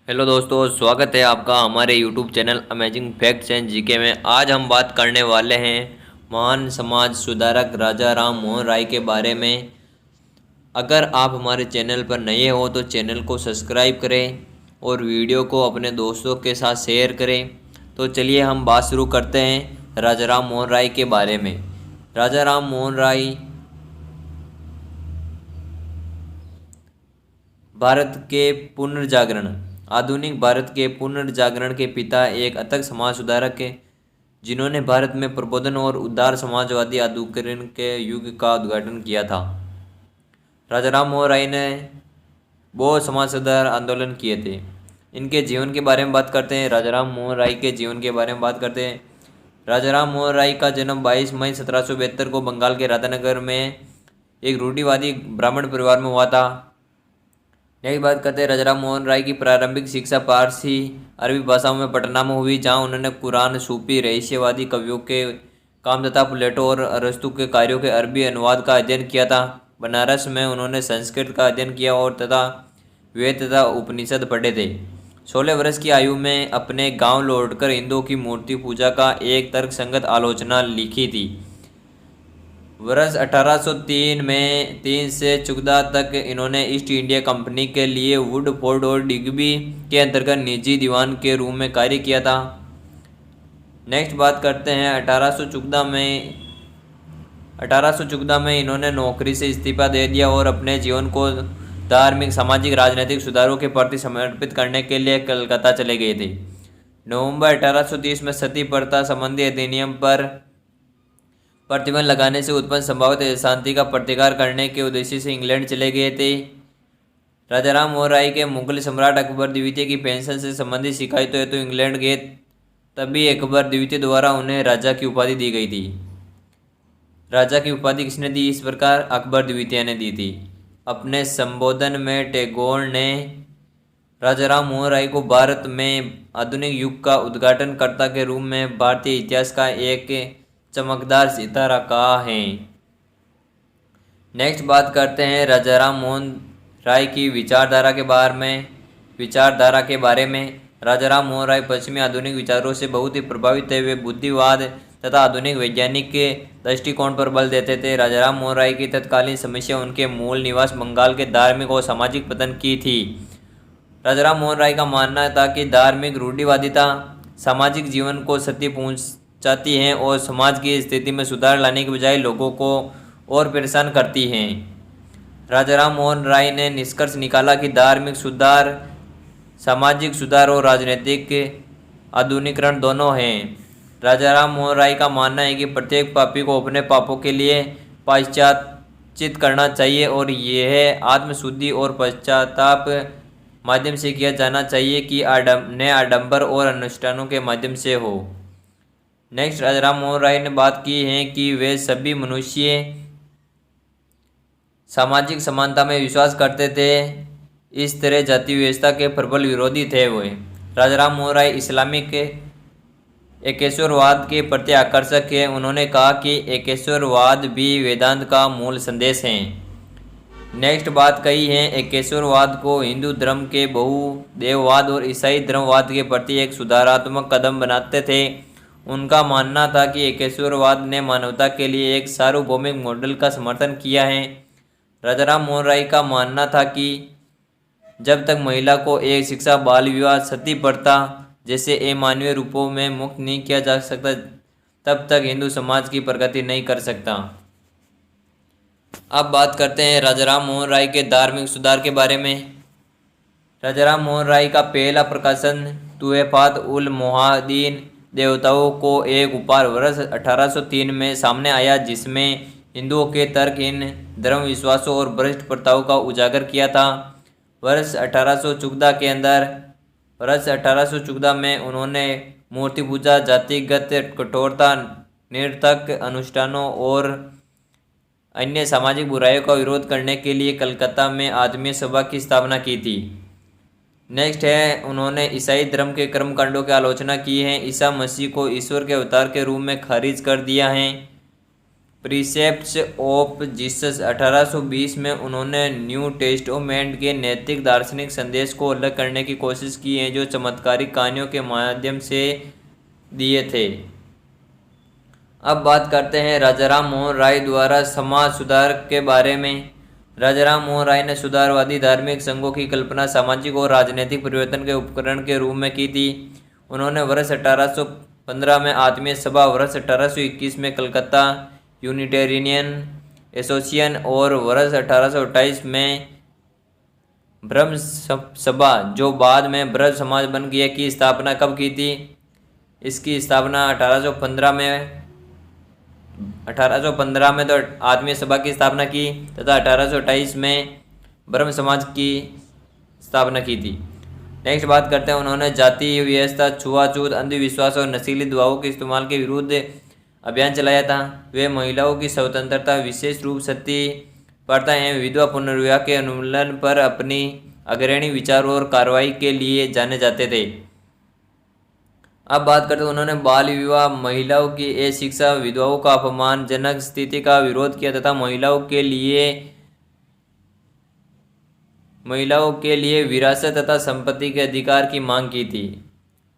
Hello दोस्तों, स्वागत है आपका हमारे YouTube channel amazing facts and GK में। आज हम बात करने वाले हैं महान समाज सुधारक राजा राम मोहन राय के बारे में। अगर आप हमारे चैनल पर नए हो तो चैनल को सब्सक्राइब करें और वीडियो को अपने दोस्तों के साथ शेयर करें। तो चलिए हम बात शुरू करते हैं राजा राम मोहन राय के बारे में। राजा राम मोहन राय भारत के पुनर्जागरण आधुनिक भारत के पुनर्जागरण के पिता एक अथक समाज सुधारक है, जिन्होंने भारत में प्रबोधन और उदार समाजवादी आंदोलन के युग का उद्घाटन किया था। राजा राम मोहन राय ने बहुत समाज सुधार आंदोलन किए थे। इनके जीवन के बारे में बात करते हैं। राजा राम मोहन राय के जीवन के बारे में बात करते हैं। राजा राम मोहन राय का जन्म 22 मई 1772 को बंगाल के राधानगर में एक रूढ़िवादी ब्राह्मण परिवार में हुआ था। यही बात करते हैं राजा राम मोहन राय की प्रारंभिक शिक्षा पारसी अरबी भाषाओं में पटना में हुई, जहां उन्होंने कुरान, सूफी, रहस्यवादी कवियों के काम तथा प्लेटो और अरस्तु के कार्यों के अरबी अनुवाद का अध्ययन किया था। बनारस में उन्होंने संस्कृत का अध्ययन किया और तथा वेद तथा उपनिषद पढ़े थे। 16 वर्ष की आयु में अपने गांव लौटकर हिंदुओं की मूर्ति पूजा का एक तर्कसंगत आलोचना लिखी थी। वर्ष 1803 में 3 से 14 तक इन्होंने ईस्ट इंडिया कंपनी के लिए वुडफोर्ड और डिग्बी के अंतर्गत निजी दीवान के रूप में कार्य किया था। नेक्स्ट बात करते हैं 1814 में इन्होंने नौकरी से इस्तीफा दे दिया और अपने जीवन को धार्मिक, सामाजिक, राजनीतिक सुधारों के प्रति समर्पित करने के लिए कलकत्ता चले गए थे। नवंबर 1830 में सती प्रथा संबंधी अधिनियम पर प्रतिबंध लगाने से उत्पन्न संभावित अशांति का प्रतिकार करने के उद्देश्य से इंग्लैंड चले गए थे। राजा राम मोहन राय के मुगल सम्राट अकबर द्वितीय की पेंशन से संबंधित शिकायतों हेतु इंग्लैंड गए, तभी अकबर द्वितीय द्वारा उन्हें राजा की उपाधि दी गई थी। राजा की उपाधि किसने दी? इस प्रकार अकबर द्वितीय ने दी थी। अपने संबोधन में टैगोर ने राजा राम मोहन राय को भारत में आधुनिक युग का उद्घाटनकर्ता के रूप में भारतीय इतिहास का एक चमकदार सितारा कहा है। नेक्स्ट बात करते हैं राजा राम मोहन राय की विचारधारा के बारे में। राजा राम मोहन राय पश्चिमी आधुनिक विचारों से बहुत ही प्रभावित थे। वे बुद्धिवाद तथा आधुनिक वैज्ञानिक के दृष्टिकोण पर बल देते थे। राजा राम मोहन राय की तत्कालीन समस्या उनके मूल निवास बंगाल के धार्मिक और सामाजिक पतन की थी। राजा राम मोहन राय का मानना था कि धार्मिक रूढ़िवादिता सामाजिक जीवन को क्षति पहुंचाती हैं और समाज की स्थिति में सुधार लाने के बजाय लोगों को और परेशान करती हैं। राजा राम मोहन राय ने निष्कर्ष निकाला कि धार्मिक सुधार, सामाजिक सुधार और राजनीतिक आधुनिकीकरण दोनों हैं। राजा राम मोहन राय का मानना है कि प्रत्येक पापी को अपने पापों के लिए प्रायश्चित करना चाहिए और यह आत्मशुद्धि और पश्चाताप माध्यम से किया जाना चाहिए कि न आडंबर और अनुष्ठानों के माध्यम से हो। नेक्स्ट राजा राम मोहन राय ने बात की है कि वे सभी मनुष्य सामाजिक समानता में विश्वास करते थे। इस तरह जाति व्यवस्था के प्रबल विरोधी थे। वे राजा राम मोहन राय इस्लामिक एकेश्वरवाद के प्रति आकर्षक है। उन्होंने कहा कि एकेश्वरवाद भी वेदांत का मूल संदेश है। नेक्स्ट बात कही है एकेश्वरवाद को हिंदू धर्म के बहुदेववाद और ईसाई धर्मवाद के प्रति एक सुधारात्मक कदम बनाते थे। उनका मानना था कि एकेश्वरवाद ने मानवता के लिए एक सार्वभौमिक मॉडल का समर्थन किया है। राजा राम मोहन राय का मानना था कि जब तक महिला को एक शिक्षा, बाल विवाह, सती प्रथा जैसे अमानवीय रूपों में मुक्त नहीं किया जा सकता, तब तक हिंदू समाज की प्रगति नहीं कर सकता। अब बात करते हैं राजा राम मोहन राय के धार्मिक सुधार के बारे में। राजा राम मोहन राय का पहला प्रकाशन तुहफात उल मोहादीन देवताओं को एक उपहार वर्ष 1803 में सामने आया, जिसमें हिंदुओं के तर्कहीन धर्म विश्वासों और भ्रष्ट प्रथाओं का उजागर किया था। वर्ष 1814 में उन्होंने मूर्ति पूजा, जातिगत कठोरता, निरर्थक अनुष्ठानों और अन्य सामाजिक बुराइयों का विरोध करने के लिए कलकत्ता में आदमी सभा की स्थापना की थी। नेक्स्ट है उन्होंने ईसाई धर्म के कर्मकांडों की आलोचना की है। ईसा मसीह को ईश्वर के अवतार के रूप में खारिज कर दिया है। प्रीसेप्ट्स ऑफ जीसस 1820 में उन्होंने न्यू टेस्टामेंट के नैतिक दार्शनिक संदेश को अलग करने की कोशिश की है, जो चमत्कारिक कहानियों के माध्यम से दिए थे। अब बात करते हैं राजाराम मोहन राय द्वारा समाज सुधार के बारे में। राजाराम मोहन राय ने सुधारवादी धार्मिक संघों की कल्पना सामाजिक और राजनीतिक परिवर्तन के उपकरण के रूप में की थी। उन्होंने वर्ष 1815 में आत्मीय सभा, वर्ष 1821 में कलकत्ता यूनिटेरियन एसोसिएशन और वर्ष 1828 में ब्रह्म सभा, जो बाद में ब्रज समाज बन गया, की स्थापना कब की थी? इसकी स्थापना 1815 में तो आत्मीय सभा की स्थापना की तथा 1828 में ब्रह्म समाज की स्थापना की थी। नेक्स्ट बात करते हैं, उन्होंने जाति व्यवस्था, छुआछूत, अंधविश्वास और नशीली दवाओं के इस्तेमाल के विरुद्ध अभियान चलाया था। वे महिलाओं की स्वतंत्रता, विशेष रूप सती प्रथा एवं विधवा पुनर्विवाह के उन्मूलन पर अपनी अग्रणी विचारों और कार्रवाई के लिए जाने जाते थे। अब बात करते हैं, उन्होंने बाल विवाह, महिलाओं की शिक्षा, विधवाओं का अपमानजनक स्थिति का विरोध किया तथा महिलाओं के लिए विरासत तथा संपत्ति के अधिकार की मांग की थी।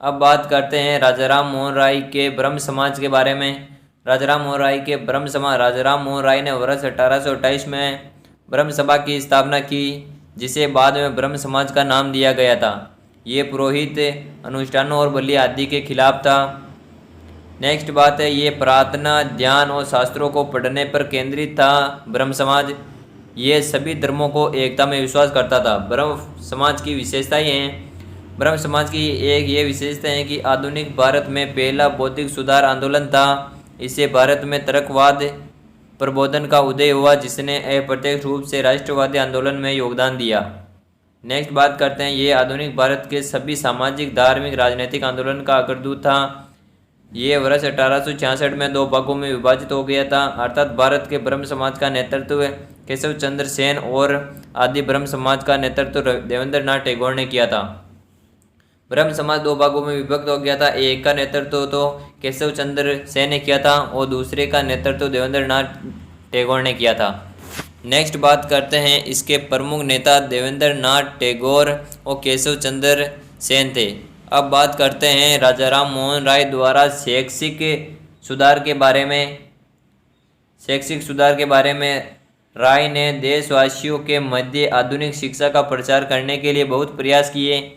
अब बात करते हैं राजाराम मोहन राय के ब्रह्म समाज के बारे में। राजाराम मोहन राय के ब्रह्म समाज। राजाराम मोहन राय ने वर्ष 1828 में ब्रह्म सभा की स्थापना की, जिसे बाद में ब्रह्म समाज का नाम दिया गया था। ये पुरोहित अनुष्ठानों और बलि आदि के खिलाफ था। नेक्स्ट बात है, ये प्रार्थना, ध्यान और शास्त्रों को पढ़ने पर केंद्रित था। ब्रह्म समाज ये सभी धर्मों को एकता में विश्वास करता था। ब्रह्म समाज की विशेषताएं हैं। ब्रह्म समाज की एक ये विशेषता है कि आधुनिक भारत में पहला बौद्धिक सुधार आंदोलन था। इससे भारत में तर्कवाद प्रबोधन का उदय हुआ, जिसने अप्रत्यक्ष रूप से राष्ट्रवादी आंदोलन में योगदान दिया। नेक्स्ट बात करते हैं, ये आधुनिक भारत के सभी सामाजिक, धार्मिक, राजनीतिक आंदोलन का अग्रदूत था। ये वर्ष 1866 में 2 भागों में विभाजित हो गया था, अर्थात भारत के ब्रह्म समाज का नेतृत्व केशव चंद्र सेन और आदि ब्रह्म समाज का नेतृत्व देवेंद्र नाथ टैगोर ने किया था। ब्रह्म समाज 2 भागों में विभक्त हो गया था। एक का नेतृत्व तो केशव चंद्र सेन ने किया था और दूसरे का नेतृत्व देवेंद्र नाथ टैगोर ने किया था। नेक्स्ट बात करते हैं, इसके प्रमुख नेता देवेंद्र नाथ टैगोर और केशव चंद्र सेन थे। अब बात करते हैं राजाराम मोहन राय द्वारा शैक्षिक सुधार के बारे में। शैक्षिक सुधार के बारे में राय ने देशवासियों के मध्य आधुनिक शिक्षा का प्रचार करने के लिए बहुत प्रयास किए।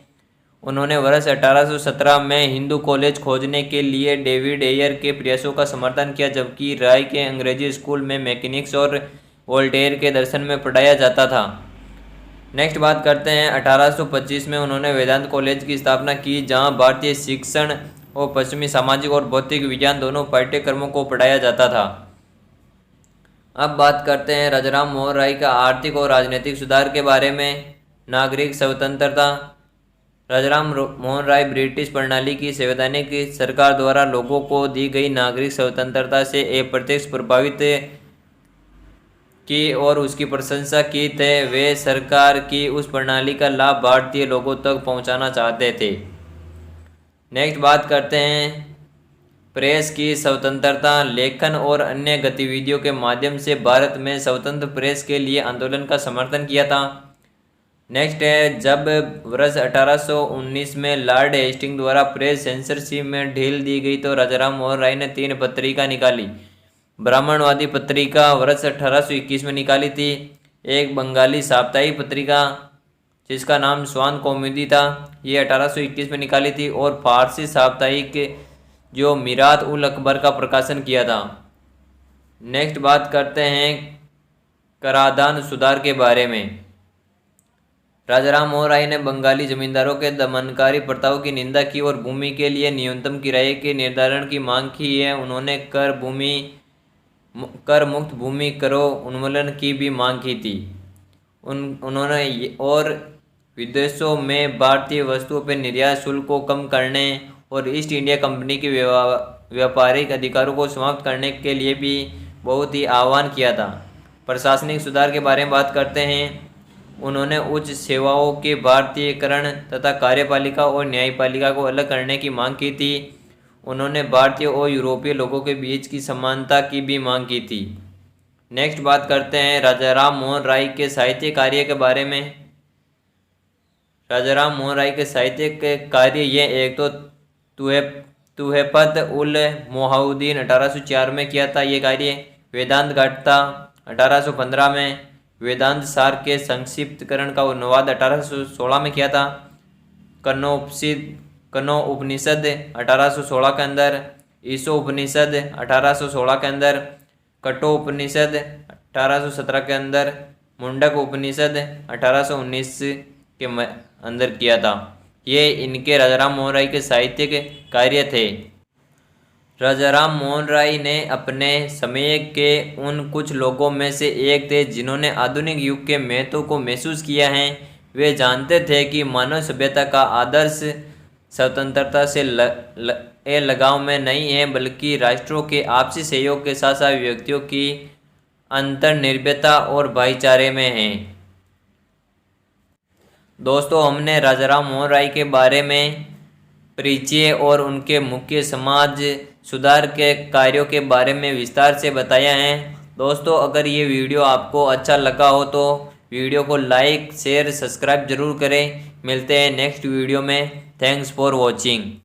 उन्होंने वर्ष 1817 में हिंदू कॉलेज खोजने के लिए डेविड एयर के प्रयासों का समर्थन किया, जबकि राय के अंग्रेजी स्कूल में मैकेनिक्स और वोल्टेयर के दर्शन में पढ़ाया जाता था। नेक्स्ट बात करते हैं, 1825 में उन्होंने वेदांत कॉलेज की स्थापना की, जहां भारतीय शिक्षण और पश्चिमी सामाजिक और भौतिक विज्ञान दोनों पाठ्यक्रमों को पढ़ाया जाता था। अब बात करते हैं राजाराम मोहन राय का आर्थिक और राजनीतिक सुधार के बारे में। नागरिक स्वतंत्रता। राजाराम मोहन राय ब्रिटिश प्रणाली की संवैधानिक सरकार द्वारा लोगों को दी गई नागरिक स्वतंत्रता से अप्रत्यक्ष प्रभावित की और उसकी प्रशंसा की थे। वे सरकार की उस प्रणाली का लाभ भारतीय लोगों तक पहुंचाना चाहते थे। नेक्स्ट बात करते हैं प्रेस की स्वतंत्रता। लेखन और अन्य गतिविधियों के माध्यम से भारत में स्वतंत्र प्रेस के लिए आंदोलन का समर्थन किया था। नेक्स्ट है, जब वर्ष 1819 में लॉर्ड हेस्टिंग द्वारा प्रेस सेंसरशिप में ढील दी गई तो राजाराम मोहन राय ने 3 पत्रिका निकाली। ब्राह्मणवादी पत्रिका वर्ष 1821 में निकाली थी, एक बंगाली साप्ताहिक पत्रिका जिसका नाम स्वान कौमुदी था, ये 1821 में निकाली थी, और फारसी साप्ताहिक जो मिरात उल अकबर का प्रकाशन किया था। नेक्स्ट बात करते हैं कराधान सुधार के बारे में। राजाराम मोहन राय ने बंगाली जमींदारों के दमनकारी प्रथाओं की निंदा की और भूमि के लिए न्यूनतम किराए के निर्धारण की मांग की है। उन्होंने कर मुक्त भूमि करों उन्मूलन की भी मांग की थी। उन्होंने और विदेशों में भारतीय वस्तुओं पर निर्यात शुल्क को कम करने और ईस्ट इंडिया कंपनी के व्यापारिक अधिकारों को समाप्त करने के लिए भी बहुत ही आह्वान किया था। प्रशासनिक सुधार के बारे में बात करते हैं। उन्होंने उच्च सेवाओं के भारतीयकरण तथा कार्यपालिका और न्यायपालिका को अलग करने की मांग की थी। उन्होंने भारतीय और यूरोपीय लोगों के बीच की समानता की भी मांग की थी। नेक्स्ट बात करते हैं राजा राम मोहन राय के साहित्य कार्य के बारे में। राजा राम मोहन राय के साहित्य के कार्य ये एक तो तुहफत उल मोहाउद्दीन 1804 में किया था ये कार्य। वेदांत घाटा 1815 में। वेदांत सार के संक्षिप्तकरण का अनुवाद 1816 में किया था। कनो उपनिषद 1816 के अंदर। ईसो उपनिषद 1816 के अंदर। कठो उपनिषद 1817 के अंदर। मुंडक उपनिषद 1819 के अंदर किया था। ये इनके राजा राम मोहन राय के साहित्यिक कार्य थे। राजा राम मोहन राय ने अपने समय के उन कुछ लोगों में से एक थे जिन्होंने आधुनिक युग के महत्व को महसूस किया है। वे जानते थे कि मानव सभ्यता का आदर्श स्वतंत्रता से लगाव में नहीं है, बल्कि राष्ट्रों के आपसी सहयोग के साथ साथ व्यक्तियों की अंतर्निर्भरता और भाईचारे में है। दोस्तों, हमने राजा राम मोहन राय के बारे में परिचय और उनके मुख्य समाज सुधार के कार्यों के बारे में विस्तार से बताया है। दोस्तों, अगर ये वीडियो आपको अच्छा लगा हो तो वीडियो को लाइक शेयर सब्सक्राइब जरूर करें। मिलते हैं नेक्स्ट वीडियो में। Thanks for watching.